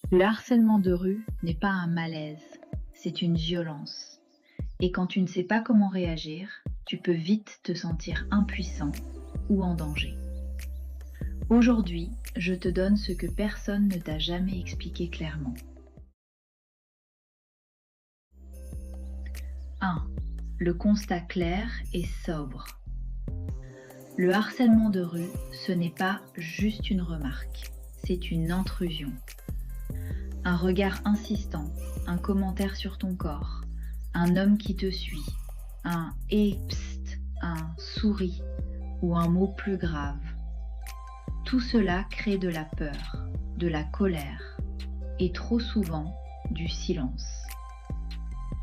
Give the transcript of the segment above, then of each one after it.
Le harcèlement de rue n'est pas un malaise, c'est une violence. Et quand tu ne sais pas comment réagir, tu peux vite te sentir impuissant ou en danger. Aujourd'hui, je te donne ce que personne ne t'a jamais expliqué clairement. 1. Le constat clair et sobre. Le harcèlement de rue, ce n'est pas juste une remarque, c'est une intrusion. Un regard insistant, un commentaire sur ton corps, un homme qui te suit, un «hé, psst», un souris ou un mot plus grave. Tout cela crée de la peur, de la colère et trop souvent du silence.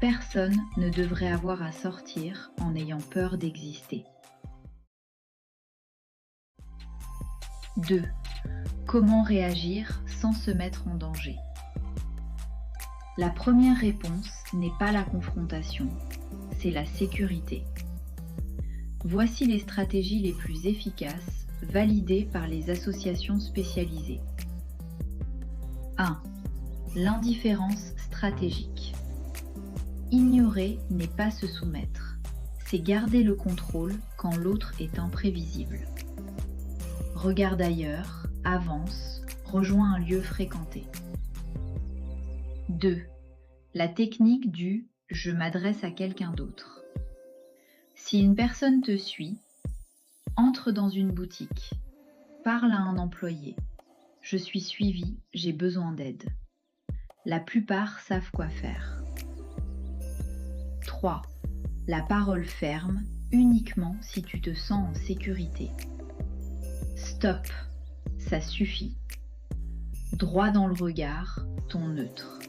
Personne ne devrait avoir à sortir en ayant peur d'exister. 2. Comment réagir sans se mettre en danger? La première réponse n'est pas la confrontation, c'est la sécurité. Voici les stratégies les plus efficaces, validées par les associations spécialisées. 1. L'indifférence stratégique. Ignorer n'est pas se soumettre, c'est garder le contrôle quand l'autre est imprévisible. Regarde ailleurs, avance, rejoins un lieu fréquenté. 2. La technique du « je m'adresse à quelqu'un d'autre ». Si une personne te suit, entre dans une boutique, parle à un employé. Je suis suivi, j'ai besoin d'aide. La plupart savent quoi faire. 3. La parole ferme, uniquement si tu te sens en sécurité. Stop, ça suffit. Droit dans le regard, ton neutre.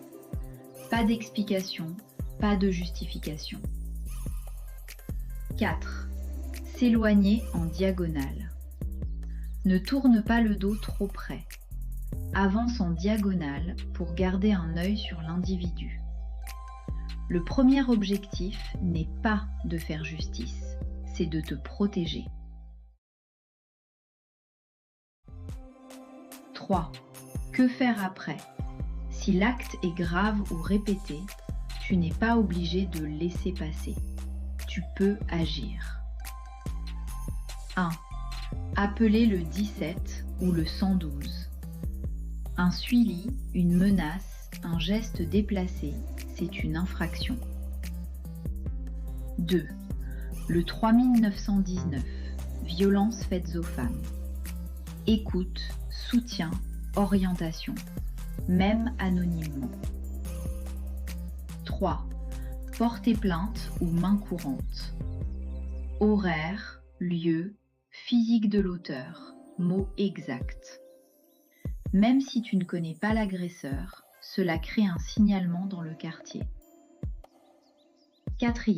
Pas d'explication, pas de justification. 4. S'éloigner en diagonale. Ne tourne pas le dos trop près. Avance en diagonale pour garder un œil sur l'individu. Le premier objectif n'est pas de faire justice, c'est de te protéger. 3. Que faire après? Si l'acte est grave ou répété, tu n'es pas obligé de laisser passer. Tu peux agir. 1. Appeler le 17 ou le 112. Un suivi, une menace, un geste déplacé, c'est une infraction. 2. Le 3919. Violences faites aux femmes. Écoute, soutien, orientation, même anonymement. 3. Porter plainte ou main courante. Horaire, lieu, physique de l'auteur, mot exact. Même si tu ne connais pas l'agresseur, cela crée un signalement dans le quartier. 4.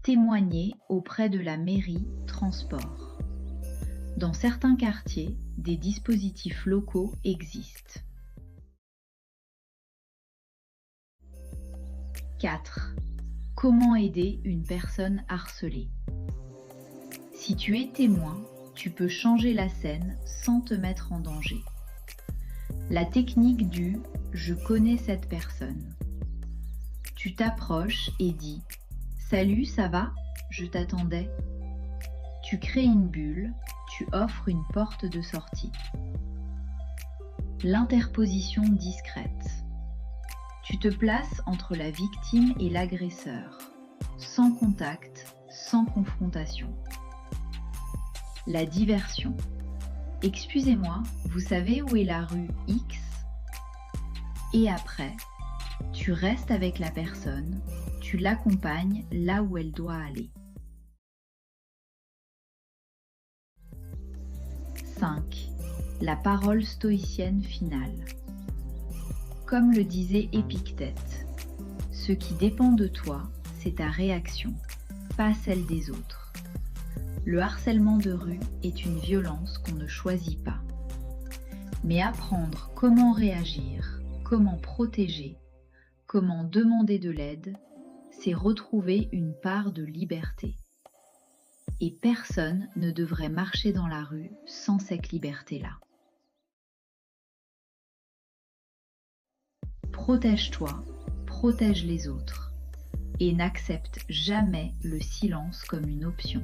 Témoigner auprès de la mairie transport. Dans certains quartiers, des dispositifs locaux existent. 4. Comment aider une personne harcelée? Si tu es témoin, tu peux changer la scène sans te mettre en danger. La technique du « je connais cette personne ». Tu t'approches et dis « Salut, ça va? Je t'attendais ». Tu crées une bulle, tu offres une porte de sortie. L'interposition discrète. Tu te places entre la victime et l'agresseur, sans contact, sans confrontation. La diversion. Excusez-moi, vous savez où est la rue X? Et après, tu restes avec la personne, tu l'accompagnes là où elle doit aller. 5. La parole stoïcienne finale. Comme le disait Épictète, ce qui dépend de toi, c'est ta réaction, pas celle des autres. Le harcèlement de rue est une violence qu'on ne choisit pas. Mais apprendre comment réagir, comment protéger, comment demander de l'aide, c'est retrouver une part de liberté. Et personne ne devrait marcher dans la rue sans cette liberté-là. Protège-toi, protège les autres et n'accepte jamais le silence comme une option.